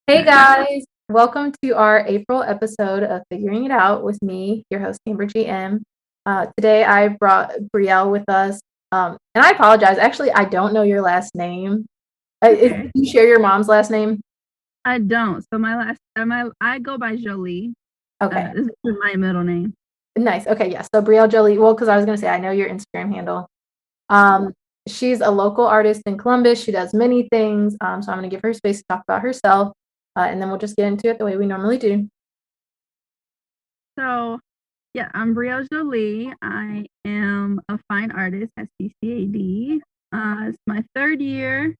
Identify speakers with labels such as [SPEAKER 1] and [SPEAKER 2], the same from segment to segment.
[SPEAKER 1] Hey guys, welcome to our April episode of Figuring It Out with me, your host, Amber GM. Today I brought Brielle with us. And I apologize. Actually, I don't know your last name.
[SPEAKER 2] Okay.
[SPEAKER 1] Do you share your mom's last name?
[SPEAKER 2] I don't. So my last, I go by Jolie.
[SPEAKER 1] Okay,
[SPEAKER 2] This is my middle name.
[SPEAKER 1] nice. Okay, yes. So Brielle Jolie, well, because I was going to say, I know your Instagram handle. Um, she's a local artist in Columbus. She does many things. So I'm going to give her space to talk about herself. And then we'll just get into it the way we normally do.
[SPEAKER 2] So yeah, I'm Brielle Jolie. I am a fine artist at CCAD. It's my third year.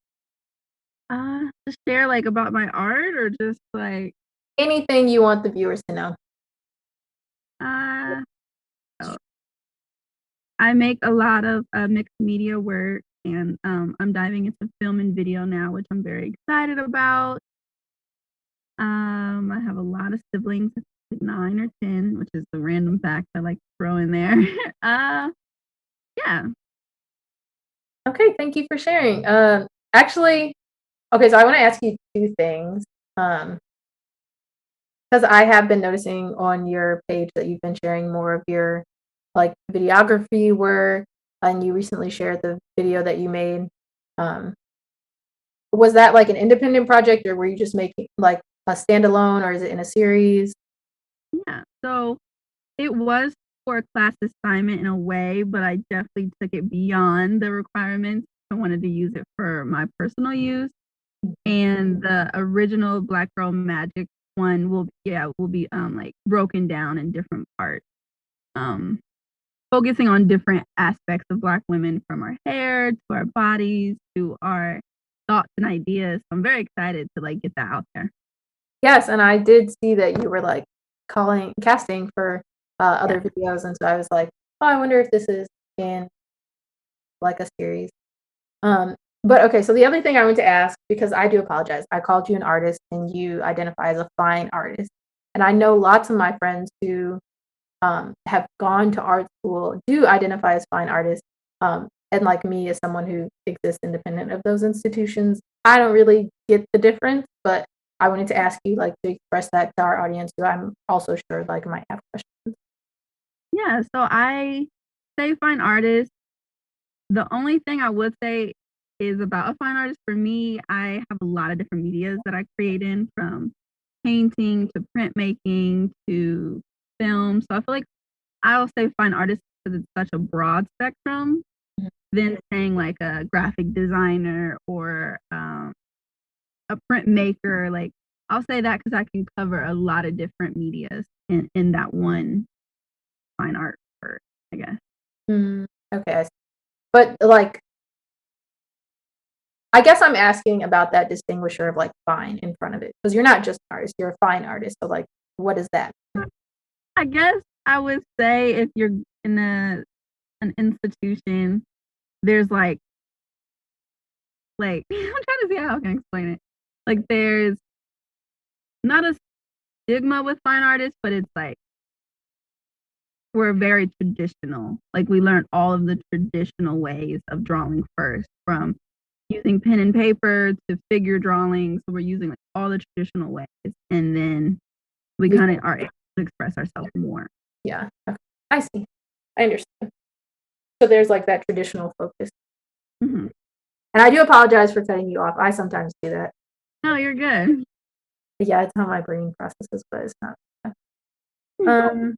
[SPEAKER 2] To share like about my art or just like
[SPEAKER 1] Anything you want the viewers to know.
[SPEAKER 2] uh so I make a lot of mixed media work and I'm diving into film and video now, which I'm very excited about. I have a lot of siblings, 9 or 10, which is a random fact I like to throw in there. uh, yeah.
[SPEAKER 1] Okay, thank you for sharing. Actually, okay, so I want to ask you two things. Because I have been noticing on your page that you've been sharing more of your like videography work, and you recently shared the video that you made. Um, was that like an independent project, or were you just making like a standalone, or is it in a series?
[SPEAKER 2] Yeah. So it was for a class assignment in a way, but I definitely took it beyond the requirements. I wanted to use it for my personal use. And the original Black Girl Magic one will be like broken down in different parts. Um Focusing on different aspects of Black women, from our hair to our bodies to our thoughts and ideas. So I'm very excited to like get that out there.
[SPEAKER 1] Yes, and I did see that you were like calling casting for
[SPEAKER 2] Yeah.
[SPEAKER 1] other videos, and so I was like, oh, I wonder if this is in like a series. But okay, so the other thing I want to ask, because I do apologize, I called you an artist and you identify as a fine artist. And I know lots of my friends who have gone to art school do identify as fine artists. And like me, as someone who exists independent of those institutions, I don't really get the difference, but I wanted to ask you like to express that to our audience who I'm also sure like might have questions.
[SPEAKER 2] Yeah. So I say fine artist. The only thing I would say is about a fine artist for me, I have a lot of different medias that I create in, from painting to printmaking to film. So I feel like I'll say fine artist because it's such a broad spectrum than saying like a graphic designer or a printmaker. Like I'll say that because I can cover a lot of different medias in that one fine art word, I guess.
[SPEAKER 1] Okay, I see. But like I guess I'm asking about that distinguisher of like fine in front of it because you're not just an artist, you're a fine artist. So like, what is that?
[SPEAKER 2] I guess I would say if you're in an institution, there's like I'm trying to see how I can explain it. Like there's not a stigma with fine artists, but it's like we're very traditional. Like we learned all of the traditional ways of drawing first, from using pen and paper to figure drawing. So we're using like all the traditional ways, and then we
[SPEAKER 1] We,
[SPEAKER 2] kind of are able to express ourselves more.
[SPEAKER 1] yeah, okay. I see. I understand. So there's like that traditional focus.
[SPEAKER 2] Mm-hmm.
[SPEAKER 1] And I do apologize for cutting you off. I sometimes do that.
[SPEAKER 2] No, you're good.
[SPEAKER 1] Yeah, it's how my brain processes, but it's not. Um,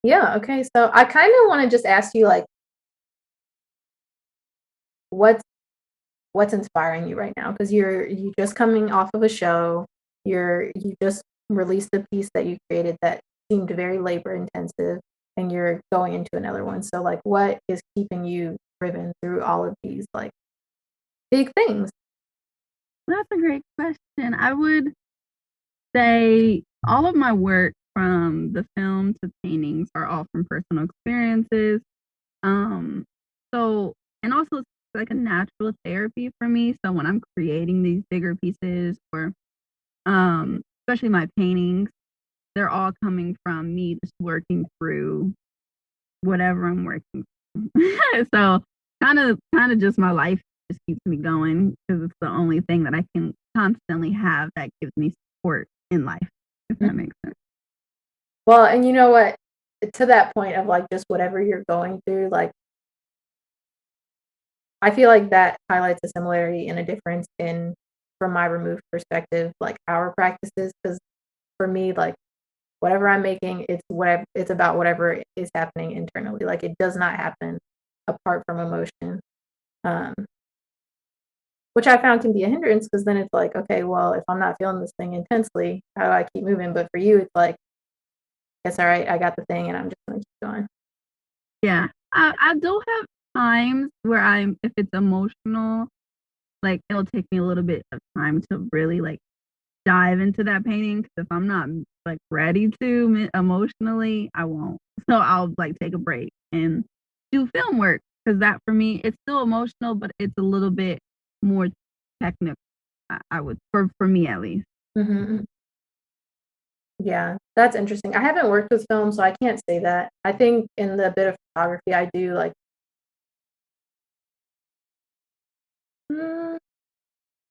[SPEAKER 1] yeah, okay. So I kind of want to just ask you like what's what's inspiring you right now? Because you just coming off of a show, you just released a piece that you created that seemed very labor intensive, and you're going into another one. So like what is keeping you driven through all of these like big things?
[SPEAKER 2] That's a great question. I would say all of my work, from the film to paintings, are all from personal experiences. Um, so, and also it's like a natural therapy for me. So when I'm creating these bigger pieces, or especially my paintings, they're all coming from me just working through whatever I'm working through. So kind of just my life just keeps me going because it's the only thing that I can constantly have that gives me support in life, if that makes sense.
[SPEAKER 1] Well, and you know what? To that point of like just whatever you're going through, like I feel like that highlights a similarity and a difference in from my removed perspective, like our practices. Because for me, like whatever I'm making, it's about whatever is happening internally. Like it does not happen apart from emotion. Um, which I found can be a hindrance because then it's like, okay, well, if I'm not feeling this thing intensely, how do I keep moving? But for you, it's like, it's all right, I got the thing and I'm just gonna keep going.
[SPEAKER 2] Yeah. I do have times where if it's emotional, like it'll take me a little bit of time to really like dive into that painting. Because if I'm not like ready to emotionally, I won't. So I'll like take a break and do film work because that for me, it's still emotional, but it's a little bit more technical. I would for me at least.
[SPEAKER 1] Mm-hmm. Yeah, that's interesting. I haven't worked with film, so I can't say that. I think in the bit of photography I do, like, mm,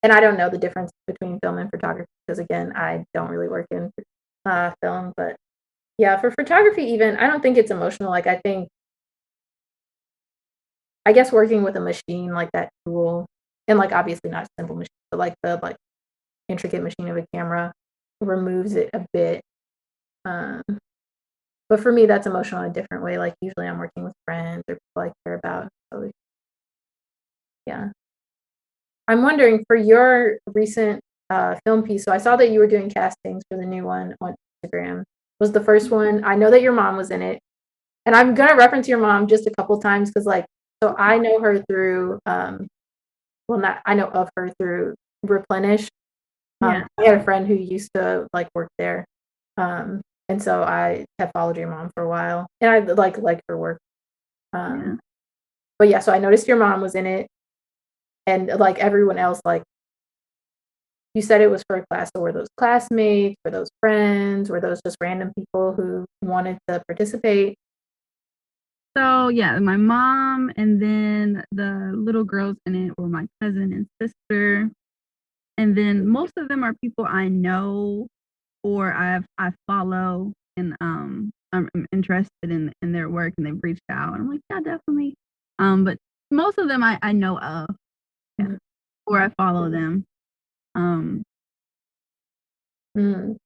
[SPEAKER 1] and I don't know the difference between film and photography because, again, I don't really work in film. But yeah, for photography, even I don't think it's emotional. Like, I guess working with a machine like that tool, and like obviously not simple machine, but like the like intricate machine of a camera removes it a bit. Um, but for me, that's emotional in a different way. Like usually, I'm working with friends or people I care about. So yeah. I'm wondering for your recent film piece. So I saw that you were doing castings for the new one on Instagram. Was the first one? I know that your mom was in it, and I'm gonna reference your mom just a couple times because, like, so I know her through. Well, not I know of her through Replenish.
[SPEAKER 2] Yeah.
[SPEAKER 1] I had a friend who used to like work there, and so I have followed your mom for a while, and I like her work.
[SPEAKER 2] Yeah.
[SPEAKER 1] But yeah, so I noticed your mom was in it, and like everyone else, like you said it was for a class, so were those classmates, were those friends, were those just random people who wanted to participate?
[SPEAKER 2] So yeah, my mom and then the little girls in it were my cousin and sister. And then most of them are people I know or I follow and I'm interested in their work and they've reached out and I'm like, yeah, definitely. But most of them I know of, yeah,
[SPEAKER 1] Mhm.
[SPEAKER 2] or I follow them. Um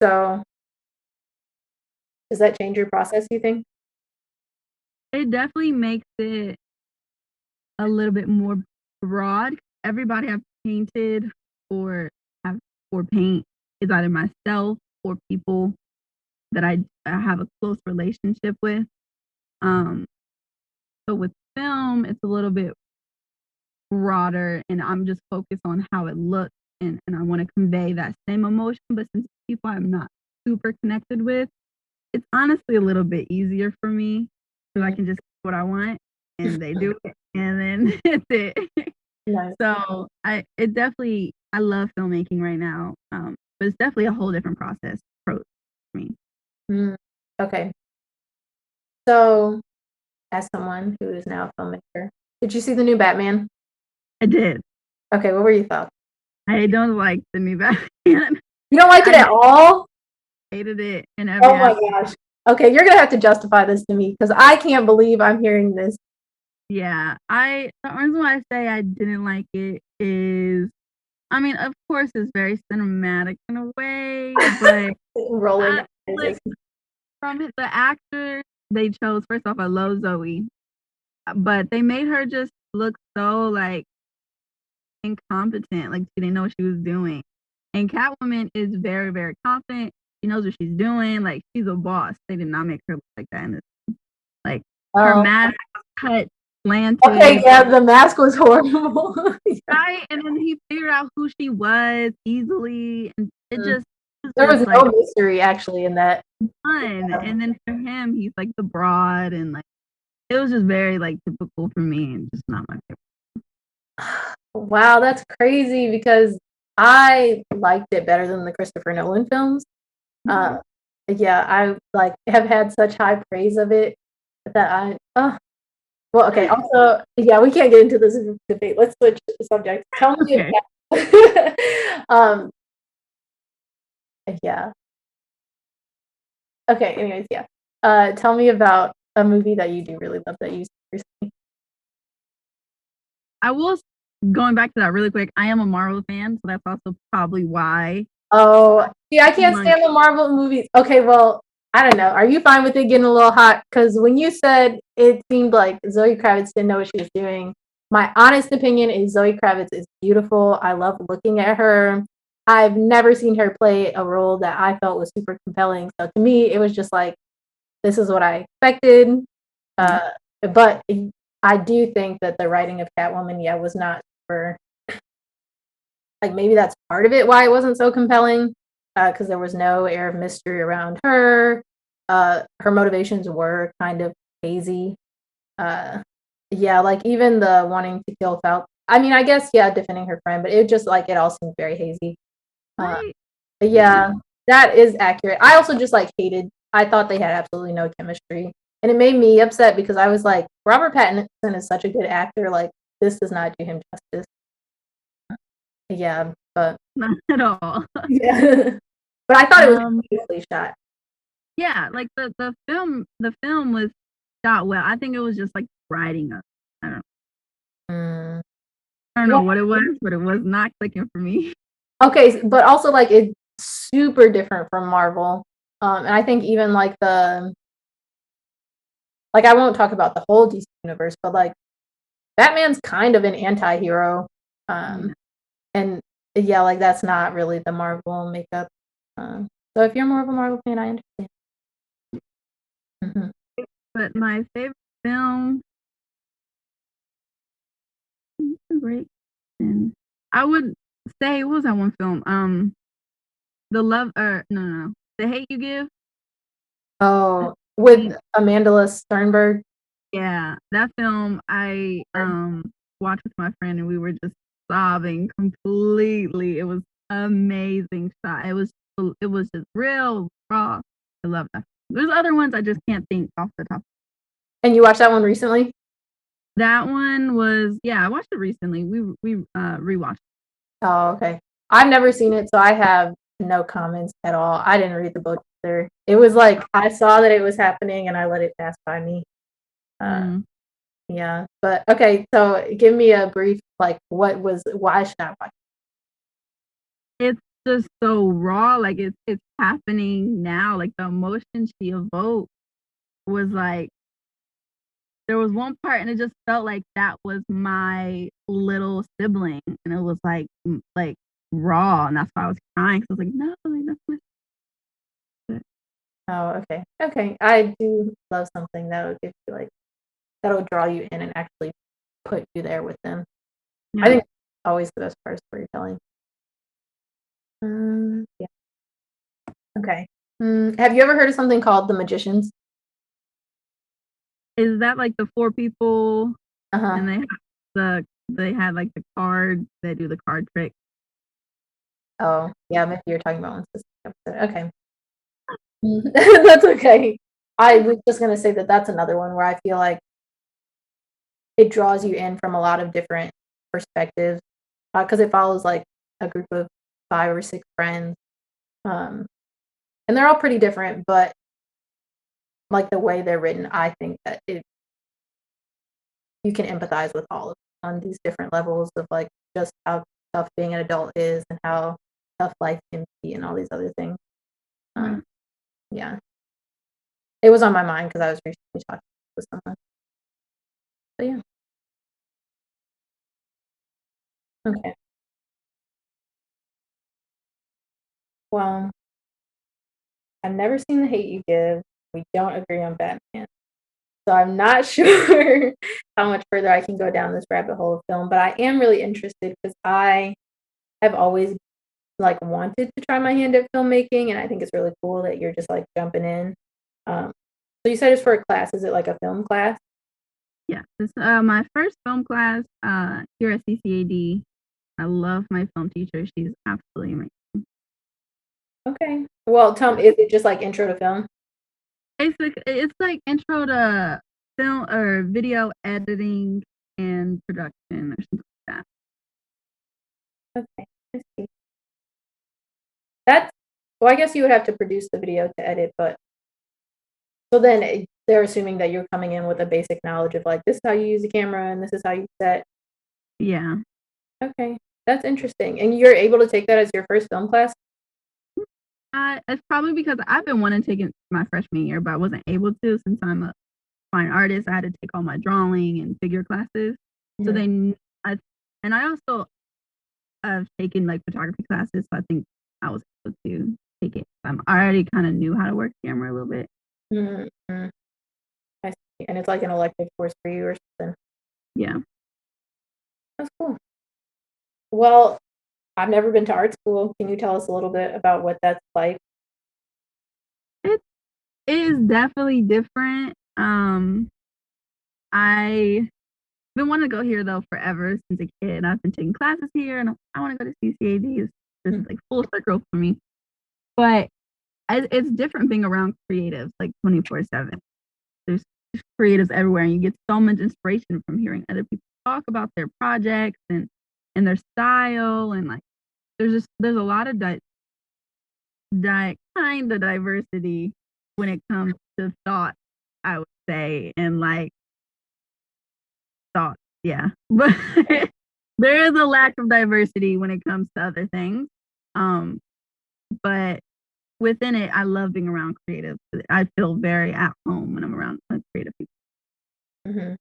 [SPEAKER 1] So does that change your process, you think?
[SPEAKER 2] it definitely makes it a little bit more broad. Everybody I've painted or have or paint is either myself or people that I have a close relationship with. Um, but with film, it's a little bit broader, and I'm just focused on how it looks, and I want to convey that same emotion. But since people I'm not super connected with, it's honestly a little bit easier for me because I
[SPEAKER 1] Mm.
[SPEAKER 2] can just do what I want, and they do it, and then it's it.
[SPEAKER 1] Nice.
[SPEAKER 2] So it definitely I love filmmaking right now, but it's definitely a whole different process approach for me.
[SPEAKER 1] Mm. Okay. So as someone who is now a filmmaker, did you see the new Batman?
[SPEAKER 2] I did.
[SPEAKER 1] Okay, what were your thoughts?
[SPEAKER 2] I don't like the new Batman.
[SPEAKER 1] You don't like it
[SPEAKER 2] I
[SPEAKER 1] at all?
[SPEAKER 2] hated it in every
[SPEAKER 1] Oh my
[SPEAKER 2] aspect.
[SPEAKER 1] gosh. Okay, you're gonna have to justify this to me because I can't believe I'm hearing this.
[SPEAKER 2] Yeah, the reason why I say I didn't like it is, I mean, of course, it's very cinematic in a way, but
[SPEAKER 1] Rolling
[SPEAKER 2] I
[SPEAKER 1] eyes.
[SPEAKER 2] like from the actor they chose. First off, I love Zoe, but they made her just look so like incompetent, like she didn't know what she was doing. And Catwoman is very, very confident. She knows what she's doing. Like she's a boss. They did not make her look like that. And like her
[SPEAKER 1] Oh,
[SPEAKER 2] mask cut
[SPEAKER 1] okay,
[SPEAKER 2] slanted,
[SPEAKER 1] yeah, the mask was horrible. Yeah.
[SPEAKER 2] right? And then he figured out who she was easily, and
[SPEAKER 1] Mm.
[SPEAKER 2] it was
[SPEAKER 1] There was
[SPEAKER 2] just like
[SPEAKER 1] no mystery actually in that.
[SPEAKER 2] fun.
[SPEAKER 1] Yeah.
[SPEAKER 2] And then for him, he's like the broad, and like it was just very like typical for me, and just not my favorite.
[SPEAKER 1] Wow, that's crazy because I liked it better than the Christopher Nolan films.
[SPEAKER 2] Mhm.
[SPEAKER 1] Uh, yeah, I like have had such high praise of it that well, okay. Also, yeah, we can't get into this debate. Let's switch subjects. Tell me
[SPEAKER 2] Okay.
[SPEAKER 1] um, yeah. Okay. Anyways, yeah. Tell me about a movie that you do really love that you recently.
[SPEAKER 2] I will going back to that really quick, I am a Marvel fan, so that's also probably why.
[SPEAKER 1] Oh, yeah, I can't
[SPEAKER 2] My
[SPEAKER 1] stand the Marvel movies. Okay, well, I don't know. Are you fine with it getting a little hot? Because when you said it seemed like Zoe Kravitz didn't know what she was doing, my honest opinion is Zoe Kravitz is beautiful. I love looking at her. I've never seen her play a role that I felt was super compelling. So to me, it was just like, this is what I expected.
[SPEAKER 2] mm,
[SPEAKER 1] Uh, but I do think that the writing of Catwoman, yeah, was not super, like maybe that's part of it why it wasn't so compelling, because there was no air of mystery around her. Her motivations were kind of hazy. Uh, yeah, like even the wanting to kill Falcon. I mean, I guess yeah, defending her friend, but it just like it all seemed very hazy. Uh,
[SPEAKER 2] right. Yeah.
[SPEAKER 1] yeah, that is accurate. I also just like hated. I thought they had absolutely no chemistry, and it made me upset because I was like, Robert Pattinson is such a good actor. Like this does not do him justice. Yeah, but
[SPEAKER 2] Not at all.
[SPEAKER 1] yeah. But I thought it was
[SPEAKER 2] Um,
[SPEAKER 1] beautifully shot.
[SPEAKER 2] yeah, like the film was shot well. I think it was just like writing up. I don't
[SPEAKER 1] Mm.
[SPEAKER 2] I don't
[SPEAKER 1] Yeah.
[SPEAKER 2] know what it was, but it was not clicking for me.
[SPEAKER 1] Okay, but also like it's super different from Marvel. And I think even like the like I won't talk about the whole DC universe, but like Batman's kind of an anti-hero.
[SPEAKER 2] Yeah.
[SPEAKER 1] And yeah, like that's not really the Marvel makeup. So if you're more of a Marvel fan, I understand. Mhm.
[SPEAKER 2] But my favorite film, that's a great question. I would say what was that one film? The Love or no, The Hate You Give.
[SPEAKER 1] Oh,
[SPEAKER 2] I
[SPEAKER 1] with
[SPEAKER 2] think
[SPEAKER 1] Amanda Sternberg.
[SPEAKER 2] yeah, that film I watched with my friend and we were just sobbing completely. It was amazing shot. It was just real raw. I love that. There's other ones I just can't think off the top.
[SPEAKER 1] And you watched that one recently?
[SPEAKER 2] That one was yeah, I watched it recently. We rewatched.
[SPEAKER 1] Oh, okay. I've never seen it, so I have no comments at all. I didn't read the book either. It was like I saw that it was happening and I let it pass by me. Uh,
[SPEAKER 2] Mm.
[SPEAKER 1] yeah, but okay. So give me a brief, like, why should I watch?
[SPEAKER 2] It's just so raw, like it's happening now. Like the emotion she evoked was like there was one part and it just felt like that was my little sibling and it was like raw and that's why I was crying. So I was like, no, like that's my sister.
[SPEAKER 1] Oh, okay, okay. I do love something that'll give you like that'll draw you in and actually put you there with them. I
[SPEAKER 2] Yeah.
[SPEAKER 1] think always the best part of storytelling. Yeah. Okay. Have you ever heard of something called The Magicians?
[SPEAKER 2] Is that like the four people
[SPEAKER 1] Uh huh.
[SPEAKER 2] and they had like the card, they do the card trick.
[SPEAKER 1] Oh, yeah. Maybe you're talking about one specific episode. Okay. That's okay. I was just gonna say that that's another one where I feel like it draws you in from a lot of different perspectives because it follows like a group of 5 or 6 friends, um, and they're all pretty different, but like the way they're written, I think that it you can empathize with all of them on these different levels of like just how tough being an adult is and how tough life can be and all these other things.
[SPEAKER 2] Right.
[SPEAKER 1] Um, yeah, it was on my mind because I was recently talking with someone. But yeah, okay. Well, I've never seen The Hate You Give. We don't agree on Batman. So I'm not sure how much further I can go down this rabbit hole of film, but I am really interested because I have always like wanted to try my hand at filmmaking, and I think it's really cool that you're just like jumping in. So you said it's for a class. Is it like a film class?
[SPEAKER 2] Yeah. This my first film class here at CCAD. I love my film teacher. She's absolutely amazing.
[SPEAKER 1] Okay. Well, tell me, is it just like intro to film?
[SPEAKER 2] It's like intro to film or video editing and production or something like that.
[SPEAKER 1] Okay, I see. That's well, I guess you would have to produce the video to edit, but so then they're assuming that you're coming in with a basic knowledge of like, this is how you use the camera and this is how you set.
[SPEAKER 2] Yeah.
[SPEAKER 1] Okay, that's interesting. And you're able to take that as your first film class?
[SPEAKER 2] It's probably because I've been wanting to take it my freshman year, but I wasn't able to since I'm a fine artist. I had to take all my drawing and figure classes. So
[SPEAKER 1] Mhm,
[SPEAKER 2] they, I, and I also have taken like photography classes. So I think I was able to take it. I already kind of knew how to work camera a little bit.
[SPEAKER 1] mhm, mhm. I see. And it's like an elective course for you or something.
[SPEAKER 2] Yeah.
[SPEAKER 1] That's cool. Well, I've never been to art school. Can you tell us a little bit about what that's like?
[SPEAKER 2] It is definitely different. I been wanting to go here though forever since a kid. I've been taking classes here, and I want to go to CCAD. It's just
[SPEAKER 1] Mm,
[SPEAKER 2] like full circle for me. But it's different being around creatives like 24/7. There's creatives everywhere, and you get so much inspiration from hearing other people talk about their projects and their style, and like there's a lot of kind of diversity when it comes to thought. I would say, and like thoughts, yeah, but there is a lack of diversity when it comes to other things. Um, but within it, I love being around creatives. I feel very at home when I'm around creative people.
[SPEAKER 1] mhm.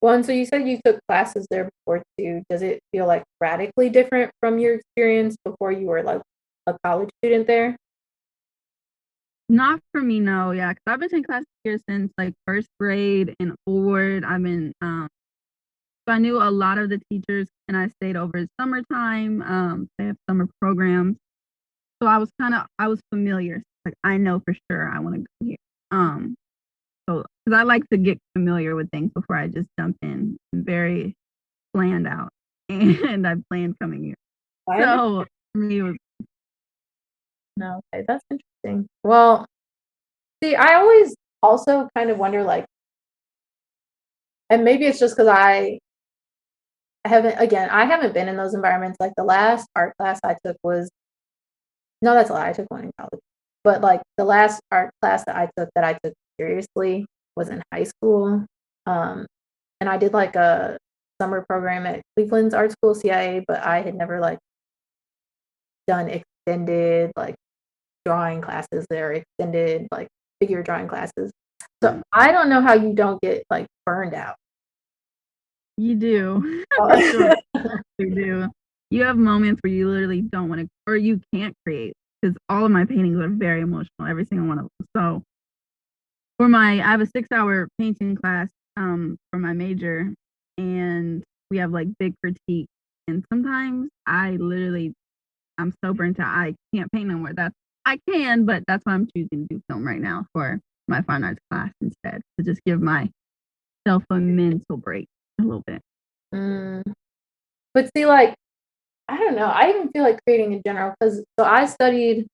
[SPEAKER 1] Well, and so you said you took classes there before too. Does it feel like radically different from your experience before you were like a college student there?
[SPEAKER 2] Not for me, no. Yeah, because I've been taking classes here since like first grade and forward. I've been so I knew a lot of the teachers, and I stayed over summertime. They have summer programs, so I was familiar. Like I know for sure I want to go here. Um, so because I like to get familiar with things before I just jump in. I'm very planned out, and I planned coming here.
[SPEAKER 1] I understand.
[SPEAKER 2] So for me, it was
[SPEAKER 1] No, okay, that's interesting. Well, see, I always also kind of wonder, like, and maybe it's just because I haven't been in those environments. Like the last art class I took was no, that's a lie. I took one in college, but like the last art class that I took seriously was in high school. Um, and I did like a summer program at Cleveland's art school, CIA, but I had never like done extended like drawing classes there, extended like figure drawing classes. So I don't know how you don't get like burned out.
[SPEAKER 2] you do for sure.
[SPEAKER 1] Oh.
[SPEAKER 2] You do. You have moments where you literally don't want to, or you can't create, because all of my paintings are very emotional, every single one of them. So I have a 6 hour painting class for my major, and we have like big critique. And sometimes I'm so burnt out, I can't paint no more. I can, but that's why I'm choosing to do film right now for my fine arts class instead, to just give myself a mental break a little bit.
[SPEAKER 1] Mm. But see, like, I don't know. I even feel like creating in general because so I studied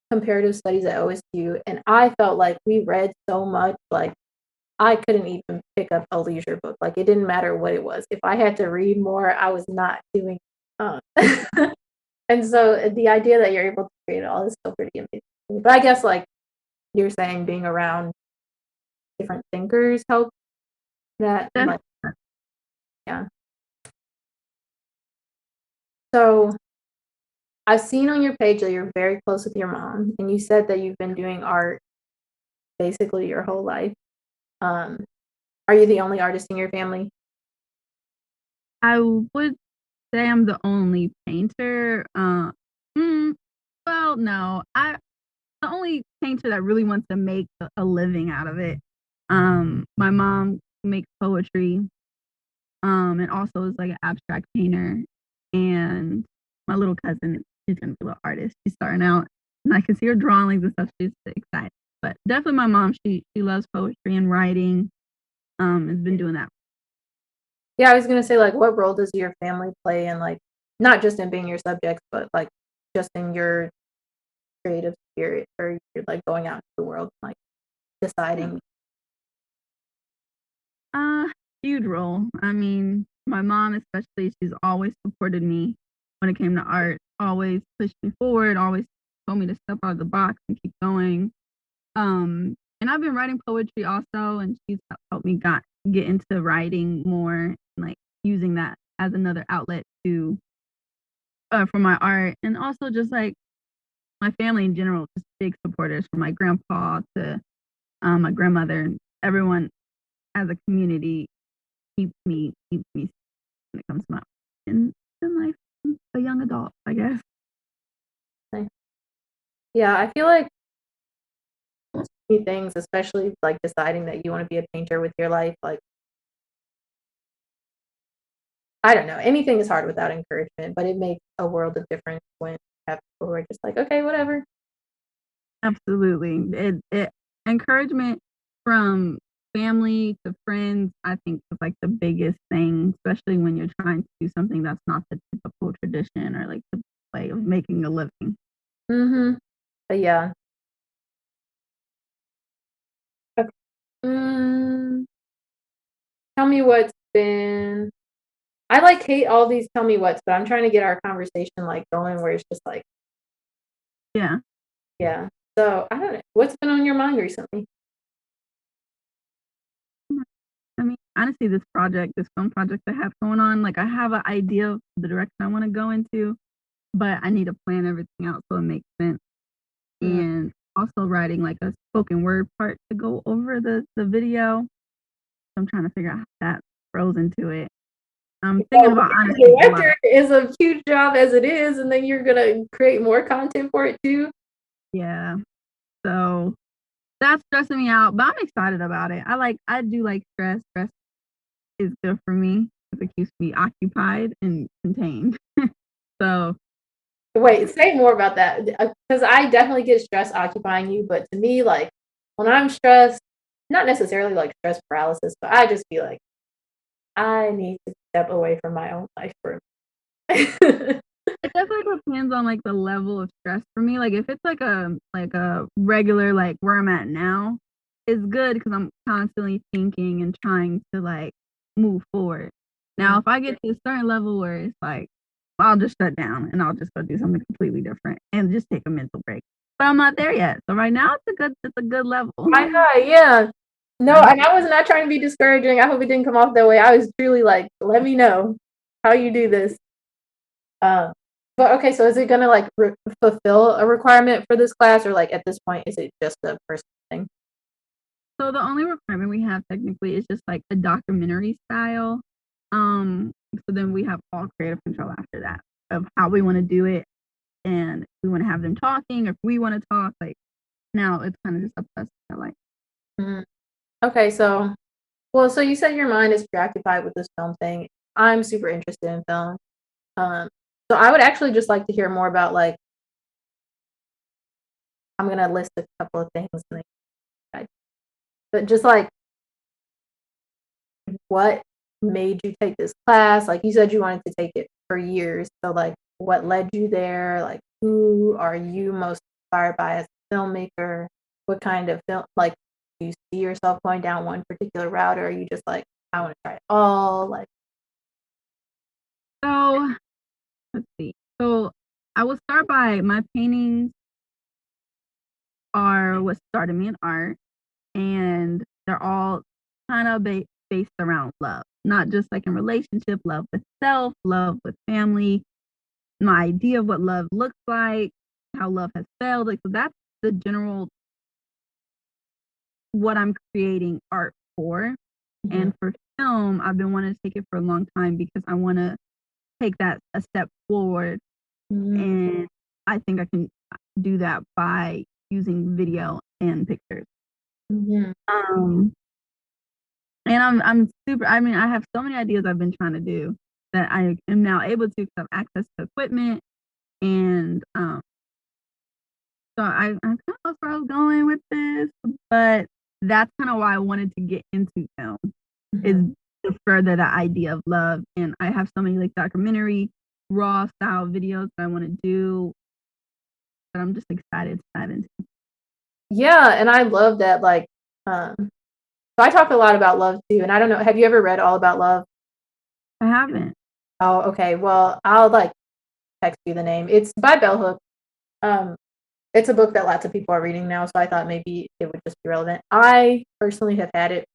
[SPEAKER 1] comparative studies at OSU, and I felt like we read so much, like I couldn't even pick up a leisure book. Like it didn't matter what it was. If I had to read more, I was not doing. Uh, and so the idea that you're able to create it all is still pretty amazing. But I guess like you're saying, being around different thinkers help that, and like yeah. So I've seen on your page that you're very close with your mom, and you said that you've been doing art basically your whole life. Um, are you the only artist in your family?
[SPEAKER 2] I would say I'm the only painter. Mm, well, no, I the only painter that really wants to make a living out of it. My mom makes poetry, and also is like an abstract painter. And my little cousin, she's gonna be a little artist. She's starting out, and I can see her drawings and stuff. She's excited. But definitely my mom. She loves poetry and writing. Has been doing that.
[SPEAKER 1] Yeah, I was gonna say, like, what role does your family play in, like, not just in being your subjects, but like just in your creative spirit, or you're like going out into the world, like
[SPEAKER 2] Yeah.
[SPEAKER 1] deciding.
[SPEAKER 2] Uh, Huge role. I mean, my mom especially, she's always supported me. when it came to art, always pushed me forward, always told me to step out of the box and keep going. And I've been writing poetry also, and she's helped me get into writing more, like using that as another outlet to for my art, and also just like my family in general, just big supporters from my grandpa to my grandmother, and everyone as a community keeps me when it comes to my in life, a young adult, I guess.
[SPEAKER 1] Yeah, I feel like things, especially like deciding that you want to be a painter with your life, like I don't know, anything is hard without encouragement, but it makes a world of difference when you have people who are just like, okay, whatever.
[SPEAKER 2] Absolutely. It encouragement from family to friends, I think is like the biggest thing, especially when you're trying to do something that's not the typical tradition or like the way of making a living.
[SPEAKER 1] But yeah. Okay. Mm, tell me what's been. I like hate all these tell me what's, but I'm trying to get our conversation like going where it's just like,
[SPEAKER 2] Yeah.
[SPEAKER 1] yeah. So I don't know. What's been on your mind recently?
[SPEAKER 2] I mean, honestly, this film project I have going on, like I have an idea of the direction I want to go into, but I need to plan everything out so it makes sense.
[SPEAKER 1] Mm,
[SPEAKER 2] And also writing like a spoken word part to go over the video. So I'm trying to figure out how that throws into it. I'm thinking
[SPEAKER 1] well,
[SPEAKER 2] about honestly a lot.
[SPEAKER 1] director is a huge job as it is, and then you're gonna create more content for it too.
[SPEAKER 2] Yeah. So that's stressing me out, but I'm excited about it. I do like stress. Stress is good for me because it keeps me occupied and contained. So
[SPEAKER 1] Wait, say more about that because I definitely get stress occupying you, but to me, like when I'm stressed, not necessarily like stress paralysis, but I just feel like I need to step away from my own life for a minute.
[SPEAKER 2] it definitely depends on like the level of stress for me. Like if it's like a regular like where I'm at now, it's good because I'm constantly thinking and trying to like move forward. Now, if I get to a certain level where it's like I'll just shut down and I'll just go do something completely different and just take a mental break. But I'm not there yet. So right now it's a good level.
[SPEAKER 1] I know, yeah. No, and I was not trying to be discouraging. I hope it didn't come off that way. I was truly like, let me know how you do this. Um, but okay, so is it gonna like fulfill a requirement for this class, or like at this point, is it just a personal thing?
[SPEAKER 2] So the only requirement we have technically is just like a documentary style. So then we have all creative control after that of how we want to do it, and if we want to have them talking, or if we want to talk. Like now, it's kind of just up to us. To like,
[SPEAKER 1] Mhm. Okay, so well, so you said your mind is preoccupied with this film thing. I'm super interested in film. Um, so I would actually just like to hear more about like I'm gonna list a couple of things, and but just like what made you take this class? Like you said you wanted to take it for years. So like what led you there? Like who are you most inspired by as a filmmaker? What kind of film like do you see yourself going down one particular route, or are you just like, I want to try it all? Like
[SPEAKER 2] so let's see. So I will start by my paintings are what started me in art, and they're all kind of based around love, not just like in relationship, love with self, love with family, my idea of what love looks like, how love has failed. Like, so that's the general what I'm creating art for.
[SPEAKER 1] mhm,
[SPEAKER 2] And for film, I've been wanting to take it for a long time because I want to take that a step forward.
[SPEAKER 1] mhm,
[SPEAKER 2] And I think I can do that by using video and pictures.
[SPEAKER 1] mhm,
[SPEAKER 2] Um, and I'm super. I mean, I have so many ideas I've been trying to do that I am now able to because I have access to equipment and so I kind of lost where I was going with this, but that's kind of why I wanted to get into film is
[SPEAKER 1] mhm.
[SPEAKER 2] to further the idea of love. And I have so many like documentary, raw style videos that I want to do that I'm just excited to dive into.
[SPEAKER 1] Yeah, and I love that like so I talk a lot about love too, and I don't know, have you ever read All About Love?
[SPEAKER 2] I haven't.
[SPEAKER 1] Oh, okay. Well, I'll like text you the name. It's by Bell Hooks. It's a book that lots of people are reading now, so I thought maybe it would just be relevant. I personally have had it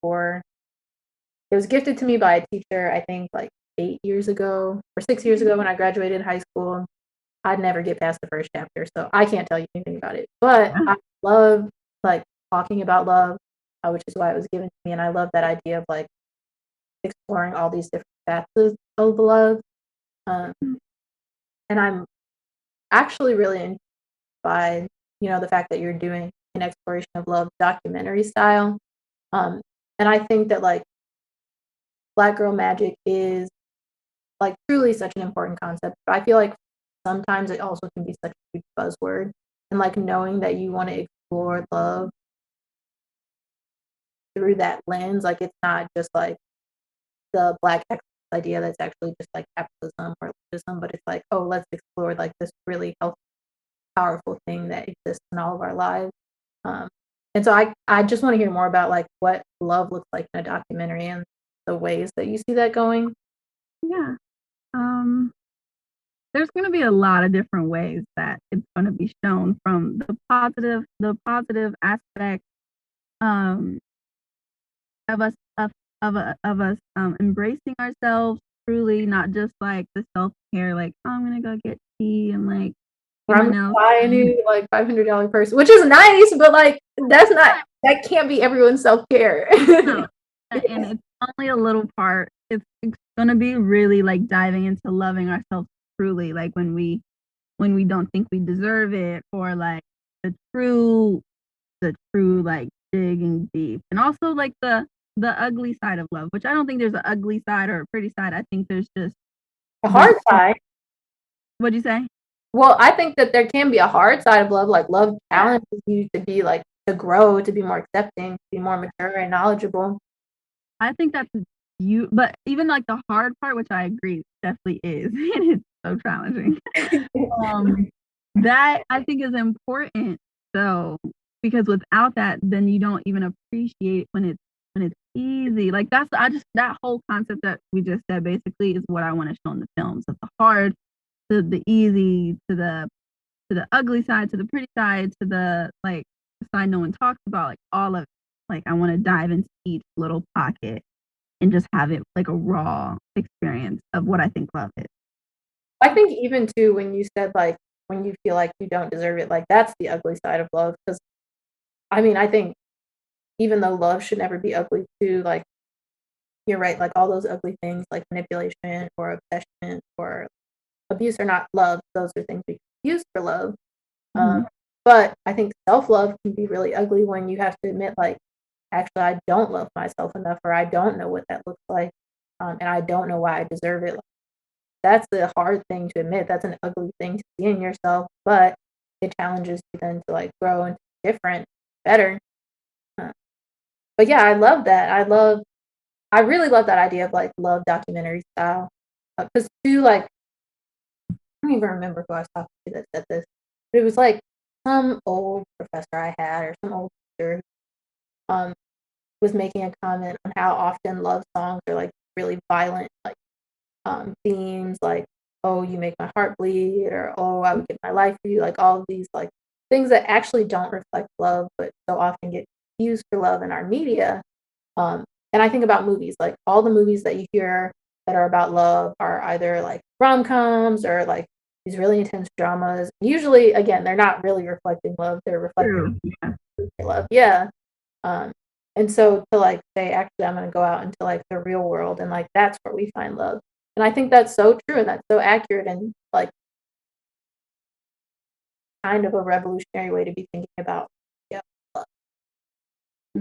[SPEAKER 1] it was gifted to me by a teacher, I think like 8 years ago or 6 years ago when I graduated high school. I'd never get past the first chapter, so I can't tell you anything about it. But
[SPEAKER 2] Yeah.
[SPEAKER 1] I love like talking about love, which is why it was given to me, and I love that idea of like exploring all these different facets of love. Um, and I'm actually really intrigued by the fact that you're doing an exploration of love documentary style. Um, and I think that like Black Girl Magic is like truly such an important concept. But I feel like sometimes it also can be such a huge buzzword. And like knowing that you want to explore love through that lens, like it's not just like the Black idea that's actually just like capitalism or elitism, but it's like, oh, let's explore like this really healthy, powerful thing that exists in all of our lives. Um, and so I just want to hear more about like what love looks like in a documentary and the ways that you see that going.
[SPEAKER 2] Yeah. There's going to be a lot of different ways that it's going to be shown, from the positive aspect um, of us embracing ourselves truly, not just like the self care, like, oh, I'm gonna go get tea and like
[SPEAKER 1] Or
[SPEAKER 2] get
[SPEAKER 1] I'm
[SPEAKER 2] my
[SPEAKER 1] gonna
[SPEAKER 2] nails
[SPEAKER 1] buy a
[SPEAKER 2] done.
[SPEAKER 1] new like $500 purse, which is nice, but like that can't be everyone's self care.
[SPEAKER 2] No, and it's only a little part. It's gonna be really like diving into loving ourselves truly, like when we don't think we deserve it, or like the true like digging deep, and also like the ugly side of love, which I don't think there's an ugly side or a pretty side. I think there's just
[SPEAKER 1] A
[SPEAKER 2] the
[SPEAKER 1] hard side.
[SPEAKER 2] what'd you say?
[SPEAKER 1] Well, I think that there can be a hard side of love. Like love
[SPEAKER 2] Yeah,
[SPEAKER 1] challenges you to be like to grow, to be more accepting, to be more mature and knowledgeable.
[SPEAKER 2] I think that's you, but even like the hard part, which I agree definitely is, and it's so challenging. Um, that I think is important though, because without that, then you don't even appreciate when it's easy. Like that whole concept that we just said basically is what I want to show in the film. So the hard to the easy, to the ugly side, to the pretty side, to the like side no one talks about, like all of it. Like I want to dive into each little pocket and just have it like a raw experience of what I think love is.
[SPEAKER 1] I think even too when you said like when you feel like you don't deserve it, like that's the ugly side of love. Because I mean, I think even though love should never be ugly too, like you're right, like all those ugly things like manipulation or obsession or abuse are not love. Those are things we can use for love.
[SPEAKER 2] Mhm.
[SPEAKER 1] Um, but I think self love can be really ugly when you have to admit, like, actually, I don't love myself enough, or I don't know what that looks like, and I don't know why I deserve it. Like, that's the hard thing to admit. That's an ugly thing to see in yourself, but it challenges you then to like grow and different, better. Uh, but yeah, I love that. I really love that idea of like love documentary style. Because too, like, I don't even remember who I was talking to that said this, but it was like some old professor I had or some old teacher um was making a comment on how often love songs are like really violent, like themes like, oh, you make my heart bleed, or oh, I would give my life for you, like all of these like things that actually don't reflect love, but so often get used for love in our media. Um, and I think about movies, like all the movies that you hear that are about love are either like rom-coms or like these really intense dramas. Usually, again, they're not really reflecting love, they're reflecting
[SPEAKER 2] True. Yeah.
[SPEAKER 1] love. Yeah. Um, and so to like say, actually, I'm going to go out into like the real world and like that's where we find love. And I think that's so true and that's so accurate and like kind of a revolutionary way to be thinking about, yeah, love.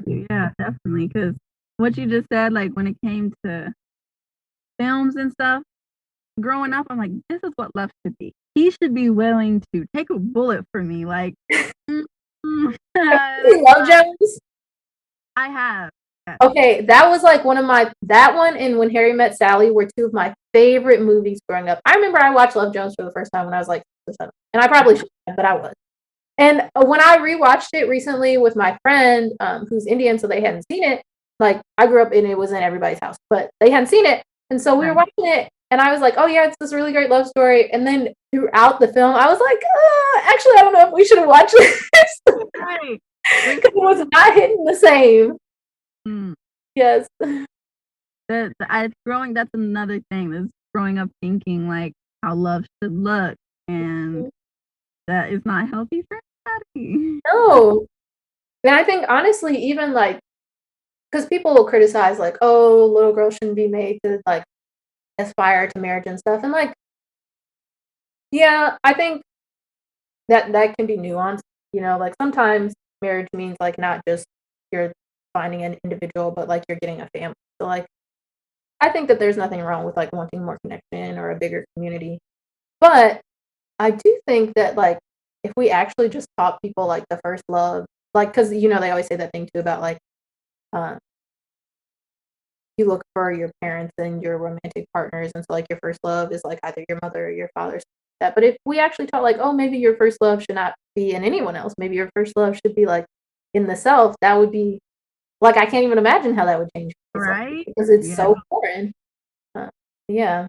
[SPEAKER 2] Yeah, definitely. Because what you just said, like when it came to films and stuff, growing up, I'm like, this is what love should be. He should be willing to take a bullet for me. Like,
[SPEAKER 1] You
[SPEAKER 2] that's
[SPEAKER 1] love
[SPEAKER 2] not,
[SPEAKER 1] Jones?
[SPEAKER 2] I have. Yes.
[SPEAKER 1] Okay, that was like one of my that one and When Harry Met Sally were two of my favorite movies growing up. I remember I watched Love Jones for the first time when I was like 6 or 7, and I probably shouldn't have, but I was. And when I rewatched it recently with my friend, who's Indian, so they hadn't seen it. Like I grew up and it was in everybody's house, but they hadn't seen it, and so we were
[SPEAKER 2] Right.
[SPEAKER 1] watching it. And I was like, oh yeah, it's this really great love story. And then throughout the film, I was like, actually, I don't know if we should have watched this
[SPEAKER 2] Right.
[SPEAKER 1] because it was not hitting the same.
[SPEAKER 2] Mm.
[SPEAKER 1] Yes.
[SPEAKER 2] That's another thing, is growing up thinking, like, how love should look, and that is not healthy for anybody.
[SPEAKER 1] No. And I think honestly, even like, because people will criticize like, oh, little girls shouldn't be made to like aspire to marriage and stuff. And like, yeah, I think that can be nuanced. Like sometimes marriage means like not just you're finding an individual, but like you're getting a family. So like I think that there's nothing wrong with like wanting more connection or a bigger community. But I do think that like if we actually just taught people like the first love, like because they always say that thing too about like uh, you look for your parents and your romantic partners, and so like your first love is like either your mother or your father, something like that. But if we actually taught like, oh, maybe your first love should not be in anyone else, maybe your first love should be like in the self, that would be like I can't even imagine how that would change people's life
[SPEAKER 2] Right?
[SPEAKER 1] because it's
[SPEAKER 2] Yeah,
[SPEAKER 1] so foreign. Uh, yeah.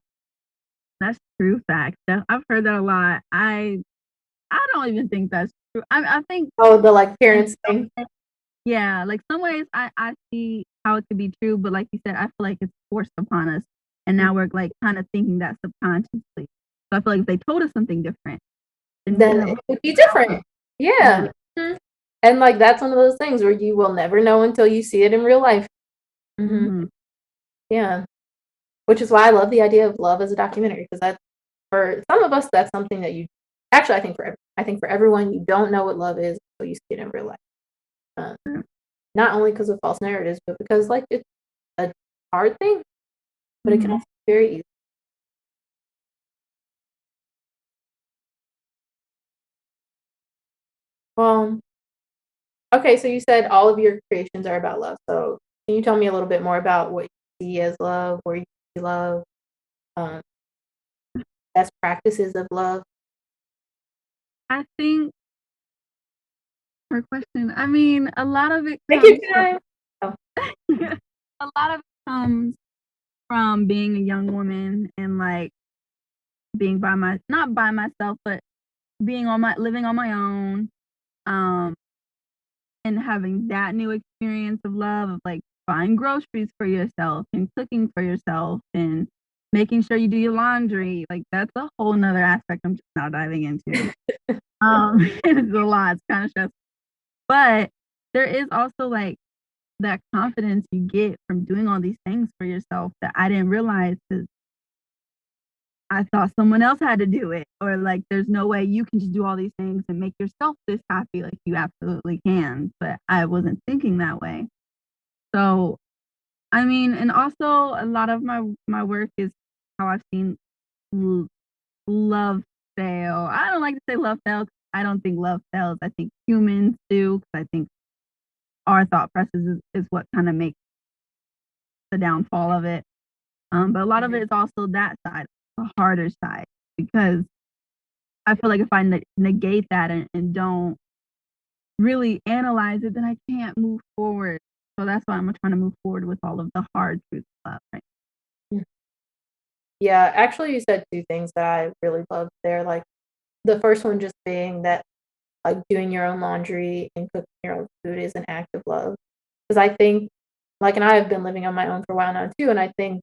[SPEAKER 2] that's true fact. I've heard that a lot. I don't even think that's true. I think
[SPEAKER 1] Oh, the like
[SPEAKER 2] in
[SPEAKER 1] parents
[SPEAKER 2] some
[SPEAKER 1] thing.
[SPEAKER 2] ways, yeah, like some ways I see how it could be true, but like you said, I feel like it's forced upon us, and now we're like kind of thinking that subconsciously. So I feel like if they told us something different, then we
[SPEAKER 1] Then
[SPEAKER 2] could have
[SPEAKER 1] it
[SPEAKER 2] a
[SPEAKER 1] would be
[SPEAKER 2] different
[SPEAKER 1] different.
[SPEAKER 2] outlook.
[SPEAKER 1] Yeah.
[SPEAKER 2] Yeah.
[SPEAKER 1] Mhm. And like that's one of those things where you will never know until you see it in real life. Hmm.
[SPEAKER 2] Mhm.
[SPEAKER 1] Yeah. Which is why I love the idea of love as a documentary because that's for some of us that's something that you actually I think for everyone you don't know what love is until you see it in real life. Um, Not only because of false narratives, but because like it's a hard thing, but it can
[SPEAKER 2] Mhm.
[SPEAKER 1] also be very easy. Well, okay, so you said all of your creations are about love. So can you tell me a little bit more about what you see as love, where you see love, um, best practices of love?
[SPEAKER 2] I think her question. I mean, a lot of it
[SPEAKER 1] Take your
[SPEAKER 2] comes from
[SPEAKER 1] time. Oh,
[SPEAKER 2] a lot of it comes from being a young woman and like being by my not by myself, but being on my living on my own, um, and having that new experience of love of like buying groceries for yourself and cooking for yourself and making sure you do your laundry. Like that's a whole nother aspect I'm just now diving into. It's a lot. It's kind of stressful. But there is also like that confidence you get from doing all these things for yourself that I didn't realize because I thought someone else had to do it, or like there's no way you can just do all these things and make yourself this happy. Like you absolutely can, but I wasn't thinking that way. So, I mean, and also a lot of my work is how I've seen l- love fail. I don't like to say love fails. I don't think love fails. I think humans do because I think our thought process is what kind of makes the downfall of it. But a lot of it is also that side, the harder side, because I feel like if I negate that and don't really analyze it, then I can't move forward. So that's why I'm trying to move forward with all of the hard truths of love, right?
[SPEAKER 1] yeah. Actually, you said two things that I really loved there. Like the first one just being that like doing your own laundry and cooking your own food is an act of love. Because I think, like, and I have been living on my own for a while now too, and I think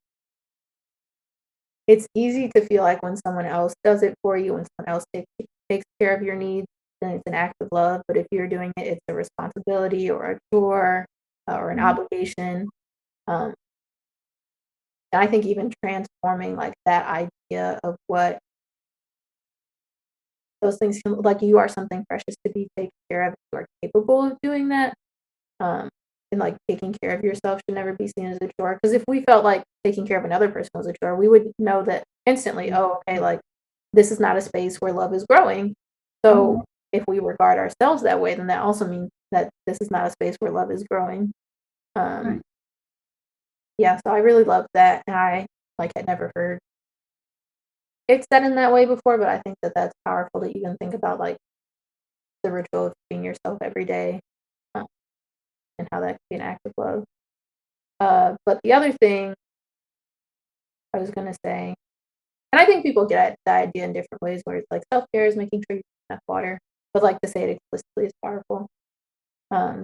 [SPEAKER 1] it's easy to feel like when someone else does it for you, when someone else takes care of your needs, then it's an act of love. But if you're doing it, it's a responsibility or a chore or an
[SPEAKER 2] Mhm.
[SPEAKER 1] obligation. Um, and I think even transforming like that idea of what those things can like you are something precious to be taken care of. You are capable of doing that. Um, and like taking care of yourself should never be seen as a chore. Because if we felt like taking care of another person was a chore, we would know that instantly. Oh, okay, like this is not a space where love is growing.
[SPEAKER 2] Mhm.
[SPEAKER 1] So if we regard ourselves that way, then that also means that this is not a space where love is growing. Um,
[SPEAKER 2] Right.
[SPEAKER 1] yeah, so I really love that, and I like had never heard it said in that way before, but I think that that's powerful to even think about like the ritual of feeding yourself every day, uh, and how that could be an act of love. But the other thing I was gonna say. And I think people get the idea in different ways where it's like self-care is making sure you drink enough water, but like to say it explicitly is powerful. Um,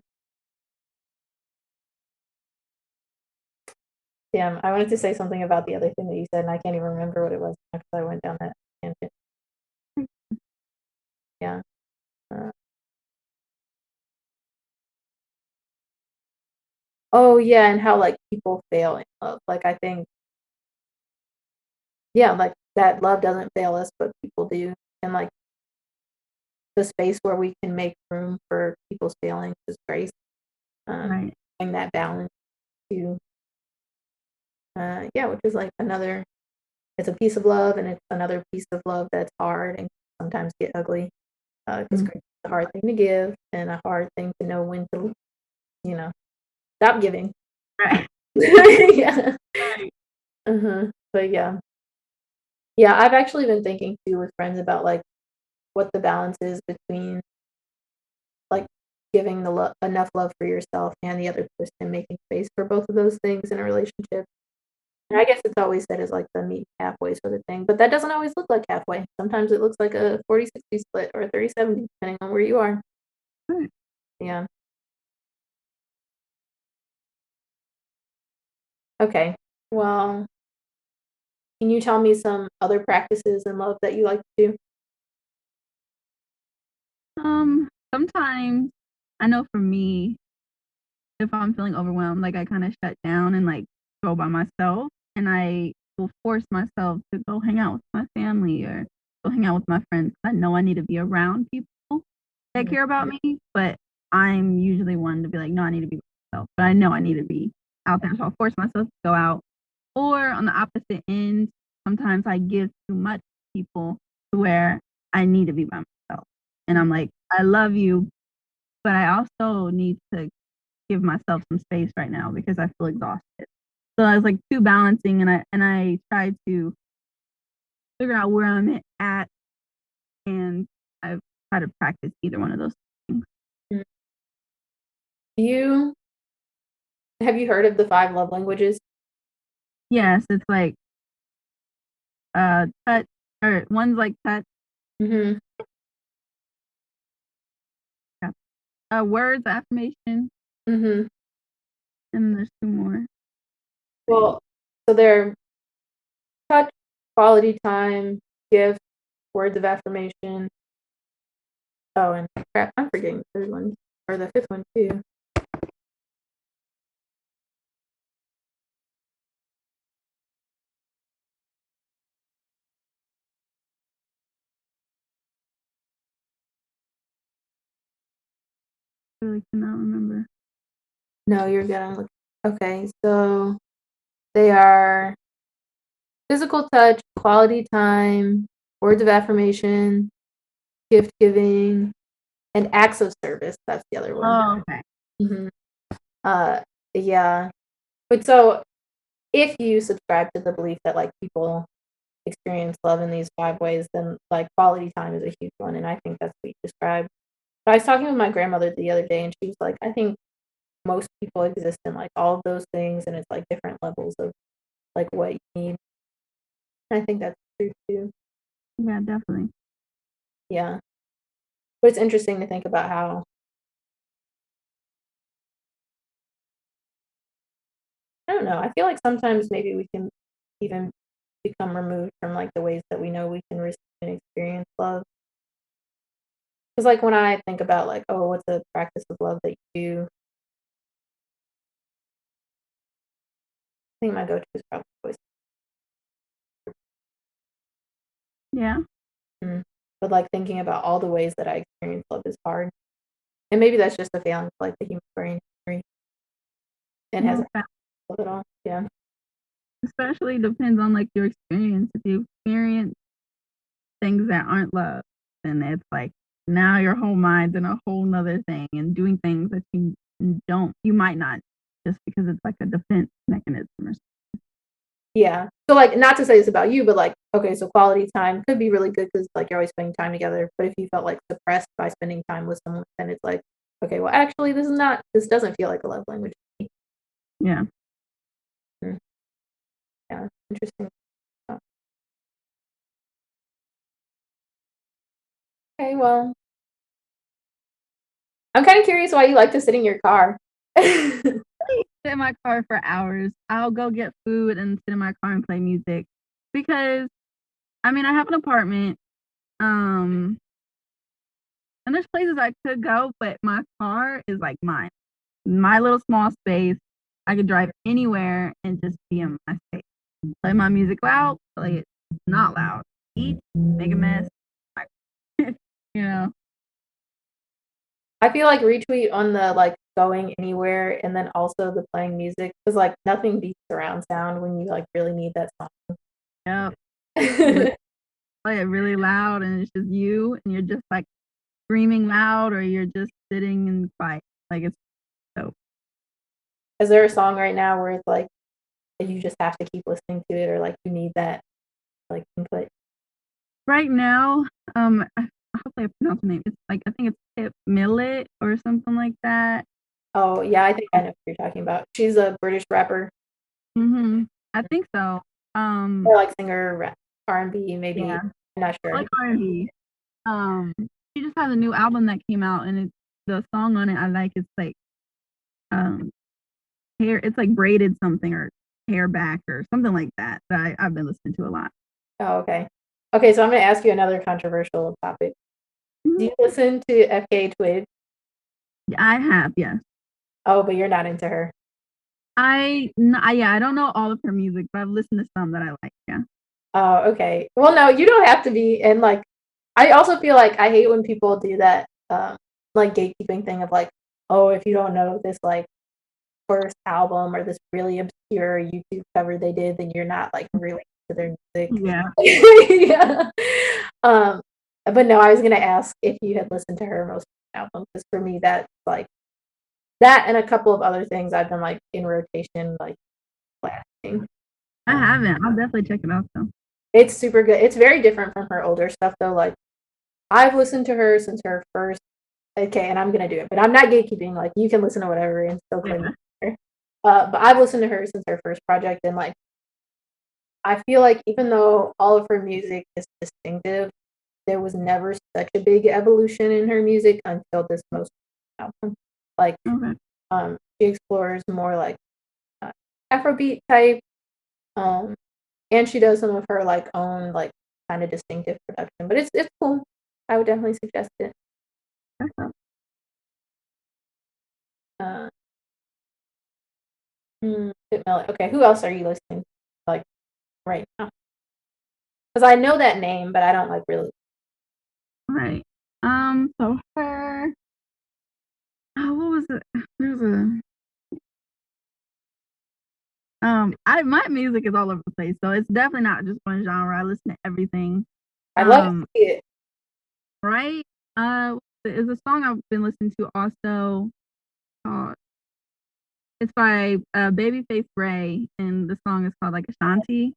[SPEAKER 1] Damn, I wanted to say something about the other thing that you said, and I can't even remember what it was because I went down that tangent. Yeah. Uh, oh yeah, and how like people fail in love. Like I think, yeah, like that love doesn't fail us, but people do, and like the space where we can make room for people's feelings is grace.
[SPEAKER 2] Right.
[SPEAKER 1] And that balance to, yeah, which is like another. It's a piece of love, and it's another piece of love that's hard and sometimes get ugly. Because
[SPEAKER 2] Mm.
[SPEAKER 1] grace is a hard thing to give and a hard thing to know when to, you know, stop giving.
[SPEAKER 2] Right.
[SPEAKER 1] Yeah.
[SPEAKER 2] Right.
[SPEAKER 1] But yeah. Yeah, I've actually been thinking too with friends about like what the balance is between like giving enough love for yourself and the other person, making space for both of those things in a relationship. And I guess it's always said as like the meet halfway sort of thing, but that doesn't always look like halfway. Sometimes it looks like a 40-60 split or a 30-70, depending on where you are.
[SPEAKER 2] Right.
[SPEAKER 1] Yeah. Okay. Well, can you tell me some other practices in love that you like to do?
[SPEAKER 2] Sometimes I know for me, if I'm feeling overwhelmed, like I kind of shut down and like go by myself, and I will force myself to go hang out with my family or go hang out with my friends. I know I need to be around people that
[SPEAKER 1] Mhm.
[SPEAKER 2] care about me, but I'm usually one to be like, no, I need to be by myself. But I know I need to be out there, so I'll force myself to go out. Or on the opposite end, sometimes I give too much to people to where I need to be by myself, and I'm like, I love you, but I also need to give myself some space right now because I feel exhausted. So I was like too balancing, and I tried to figure out where I'm at, and I try to practice either one of those things.
[SPEAKER 1] Mm. You Have you heard of the 5 love languages?
[SPEAKER 2] Yes, it's like touch, or one's like touch,
[SPEAKER 1] Mhm.
[SPEAKER 2] yeah, words, affirmation,
[SPEAKER 1] Mhm.
[SPEAKER 2] and there's two more.
[SPEAKER 1] Well, so they're touch, quality time, gift, words of affirmation. Oh, and crap, I'm forgetting the 3rd one or the 5th one too.
[SPEAKER 2] I really cannot remember.
[SPEAKER 1] No, you're good. I'm looking. Okay, so they are physical touch, quality time, words of affirmation, gift giving, and acts of service. That's the other one.
[SPEAKER 2] Oh, okay.
[SPEAKER 1] Mhm. Uh, yeah. But so if you subscribe to the belief that like people experience love in these 5 ways, then like quality time is a huge one, and I think that's what you described. But I was talking with my grandmother the other day, and she was like, "I think most people exist in like all of those things, and it's like different levels of like what you need." I think that's true too.
[SPEAKER 2] Yeah, definitely.
[SPEAKER 1] Yeah. But it's interesting to think about how I don't know, I feel like sometimes maybe we can even become removed from like the ways that we know we can receive and experience love. Because like when I think about like, oh, what's a practice of love that you do? I think my go-to is probably voice.
[SPEAKER 2] Yeah.
[SPEAKER 1] Mm. But like thinking about all the ways that I experience love is hard. And maybe that's just a failing of like the human brain memory and
[SPEAKER 2] No,
[SPEAKER 1] hasn't love at all. Yeah.
[SPEAKER 2] especially depends on like your experience. If you experience things that aren't love, then it's like now your whole mind's in a whole nother thing and doing things that you might not, just because it's like a defense mechanism or something.
[SPEAKER 1] Yeah. So like not to say this about you, but like, okay, so quality time could be really good because like you're always spending time together. But if you felt like suppressed by spending time with someone, then it's like, okay, well actually this doesn't feel like a love language to me.
[SPEAKER 2] Yeah.
[SPEAKER 1] Mm, yeah. Interesting. Okay, well, I'm kind of curious why you like to sit in your car.
[SPEAKER 2] Sit in my car for hours. I'll go get food and sit in my car and play music because I mean I have an apartment. Um, and there's places I could go, but my car is like mine. My little small space. I could drive anywhere and just be in my space. Play my music loud, play it not loud. Eat, make a mess. you know.
[SPEAKER 1] I feel like retweet on the like going anywhere and then also the playing music because like nothing beats surround sound when you like really need that song.
[SPEAKER 2] Yep. Play it really loud and it's just you and you're just like screaming loud or you're just sitting and quiet. Like it's so.
[SPEAKER 1] Is there a song right now where it's like you just have to keep listening to it or like you need that like input?
[SPEAKER 2] Right now, hopefully I pronounce the name. It's like I think it's Tip Millet or something like that.
[SPEAKER 1] Oh yeah, I think I know what you're talking about. She's a British rapper
[SPEAKER 2] I think so.
[SPEAKER 1] or like singer, R&B maybe.
[SPEAKER 2] Yeah,
[SPEAKER 1] I'm not
[SPEAKER 2] I
[SPEAKER 1] sure.
[SPEAKER 2] like R&B. Um, she just has a new album that came out, and the song on it I like. It's like um hair. It's like braided something or hair back or something like that. That I've been listening to a lot.
[SPEAKER 1] Oh, okay. Okay, so I'm gonna ask you another controversial topic. Do
[SPEAKER 2] Mhm.
[SPEAKER 1] you listen to FK Twigs?
[SPEAKER 2] I have, yes.
[SPEAKER 1] Oh, but you're not into her.
[SPEAKER 2] Yeah, I don't know all of her music, but I've listened to some that I like. Yeah.
[SPEAKER 1] Oh, okay. Well, no, you don't have to be. And like, I also feel like I hate when people do that, like gatekeeping thing of like, oh, if you don't know this like first album or this really obscure YouTube cover they did, then you're not like really into their music.
[SPEAKER 2] Yeah.
[SPEAKER 1] Yeah. Um, but no, I was gonna ask if you had listened to her most album because for me that's like that and a couple of other things I've been like in rotation like blasting.
[SPEAKER 2] I haven't. I'll definitely check it out though.
[SPEAKER 1] It's super good. It's very different from her older stuff though. Like I've listened to her since her first. Okay, and I'm gonna do it, but I'm not gatekeeping. Like you can listen to whatever and still claim
[SPEAKER 2] Yeah.
[SPEAKER 1] her. But I've listened to her since her first project, and like I feel like even though all of her music is distinctive, there was never such a big evolution in her music until this most album. Like,
[SPEAKER 2] Okay.
[SPEAKER 1] she explores more like uh, Afrobeat type, um, and she does some of her like own like kind of distinctive production. But it's cool. I would definitely suggest it. Uh, okay, who else are you listening to, like right now? Because I know that name, but I don't like really.
[SPEAKER 2] Right. So her. Oh, what was it? There's a. I my music is all over the place, so it's definitely not just one genre. I listen to everything.
[SPEAKER 1] I love to
[SPEAKER 2] Um,
[SPEAKER 1] see it.
[SPEAKER 2] right. Is a song I've been listening to also. Uh, it's by Babyface Ray, and the song is called like Ashanti.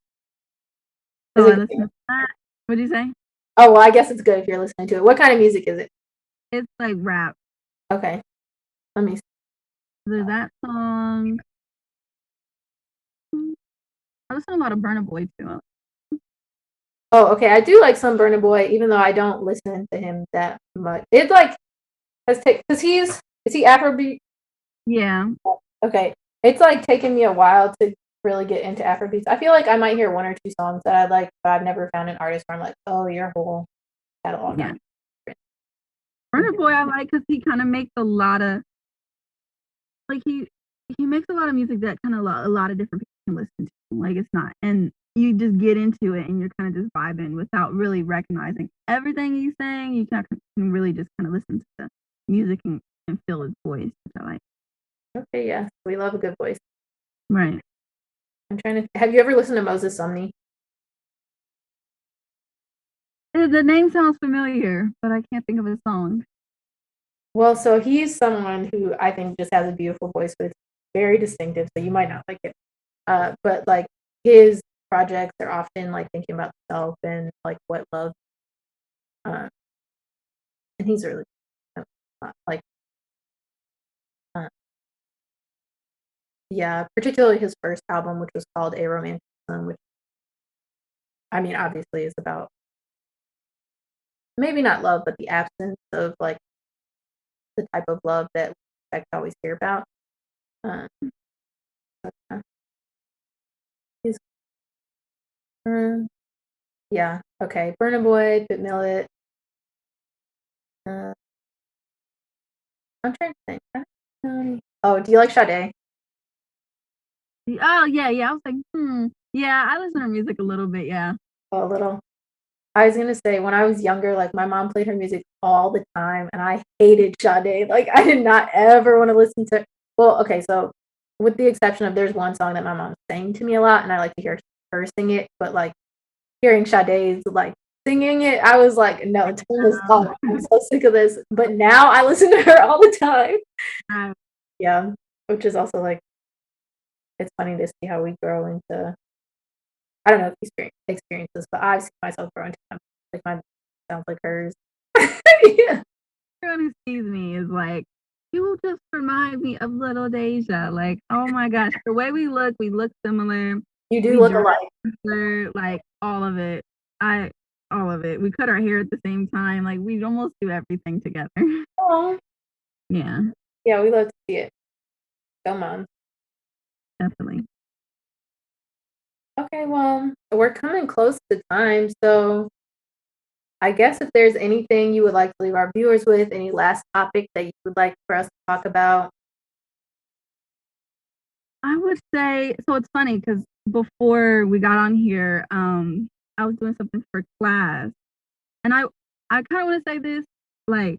[SPEAKER 2] So
[SPEAKER 1] Is
[SPEAKER 2] I
[SPEAKER 1] it?
[SPEAKER 2] listen to that. What do you say?
[SPEAKER 1] Oh well, I guess it's good if you're listening to it. What kind of music is it?
[SPEAKER 2] It's like rap.
[SPEAKER 1] Okay, let me. See.
[SPEAKER 2] There's that song. I listen to a lot of Burna Boy too.
[SPEAKER 1] Oh, okay. I do like some Burna Boy, even though I don't listen to him that much. It like has taken because he's is he Afrobeat?
[SPEAKER 2] Yeah.
[SPEAKER 1] Okay, it's like taken me a while to really get into Afrobeats. I feel like I might hear one or two songs that I like, but I've never found an artist where I'm like, oh, your whole catalog.
[SPEAKER 2] Yeah. Burna Boy I like because he kind of makes a lot of like he makes a lot of music that kind of a lot of different people can listen to. Like it's not, and you just get into it and you're kind of just vibing without really recognizing everything he's saying. You can really just kind of listen to the music and feel his voice, which I like.
[SPEAKER 1] Okay, yes, we love a good voice.
[SPEAKER 2] Right.
[SPEAKER 1] I'm trying to. Have you ever listened to Moses Sumney?
[SPEAKER 2] The name sounds familiar, but I can't think of a song.
[SPEAKER 1] Well, so he's someone who I think just has a beautiful voice, but it's very distinctive. So you might not like it. But like his projects are often like thinking about self and like what love. Uh, and he's really like uh, yeah, particularly his first album, which was called A Romanticism, which I mean obviously is about maybe not love, but the absence of like the type of love that I always hear about. Um, uh, he's, yeah, okay. Burna Boy, Bit Millet. Uh, I'm trying to think. Oh, do you like Sade?
[SPEAKER 2] Oh, yeah, yeah. I was like, yeah, I listen to music a little bit, yeah.
[SPEAKER 1] Oh, a little. I was gonna say when I was younger, like my mom played her music all the time, and I hated Sade. Like I did not ever want to listen to. Well, okay, so with the exception of there's one song that my mom sang to me a lot, and I like to hear her sing it. But like hearing Sade's like singing it, I was like, no, turn this off. I'm so sick of this. But now I listen to her all the time. Yeah, which is also like it's funny to see how we grow into. I don't know if you experience this, but I've seen myself grow into like my sounds like hers. Yeah.
[SPEAKER 2] Everyone who sees me is like, "You just remind me of little Deja." Like, oh my gosh, the way we look similar.
[SPEAKER 1] You do
[SPEAKER 2] We
[SPEAKER 1] look
[SPEAKER 2] dress
[SPEAKER 1] alike.
[SPEAKER 2] similar, like all of it. I all of it. We cut our hair at the same time. Like we almost do everything together.
[SPEAKER 1] Aw.
[SPEAKER 2] Yeah,
[SPEAKER 1] Yeah, we love to see it. Go mom.
[SPEAKER 2] definitely.
[SPEAKER 1] Okay, well, we're coming close to time, so I guess if there's anything you would like to leave our viewers with, any last topic that you would like for us to talk about.
[SPEAKER 2] I would say so. It's funny because before we got on here, I was doing something for class, and I kind of want to say this, like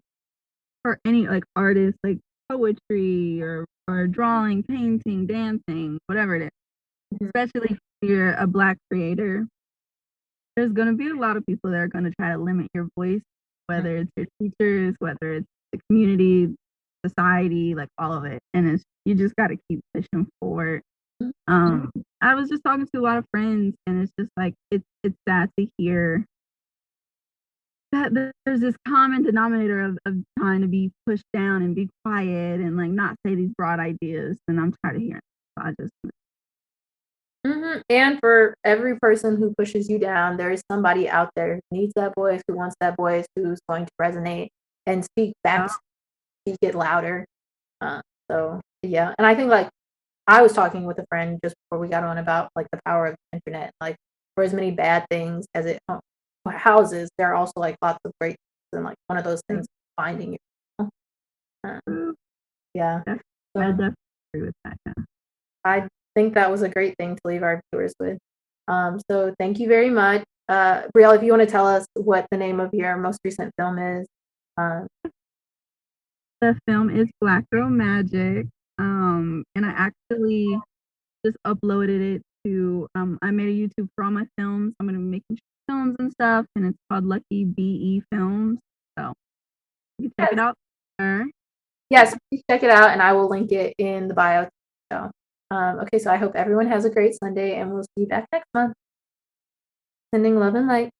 [SPEAKER 2] for any like artist, like poetry or drawing, painting, dancing, whatever it is,
[SPEAKER 1] Mhm.
[SPEAKER 2] especially if you're a Black creator, there's gonna be a lot of people that are gonna try to limit your voice, whether it's your teachers, whether it's the community, society, like all of it, and it's you just got to keep pushing forward. I was just talking to a lot of friends, and it's just like it's sad to hear that there's this common denominator of trying to be pushed down and be quiet and like not say these broad ideas, and I'm tired of hearing. So I just
[SPEAKER 1] And for every person who pushes you down, there is somebody out there who needs that voice, who wants that voice, who's going to resonate and speak back, speak it louder. Uh, so yeah, and I think like I was talking with a friend just before we got on about like the power of the internet. Like for as many bad things as it houses, there are also like lots of great things, and like one of those things is finding you. Yeah.
[SPEAKER 2] I
[SPEAKER 1] So
[SPEAKER 2] definitely agree with that. Yeah.
[SPEAKER 1] I think that was a great thing to leave our viewers with. So thank you very much. Brielle, if you want to tell us what the name of your most recent film is. Um,
[SPEAKER 2] The film is Black Girl Magic, and I actually just uploaded it to. I made a YouTube for all my films. I'm gonna be making films and stuff, and it's called Lucky BE Films. So you can check it out there.
[SPEAKER 1] yes, please check it out, and I will link it in the bio. So, okay, so I hope everyone has a great Sunday, and we'll see you back next month. Sending love and light.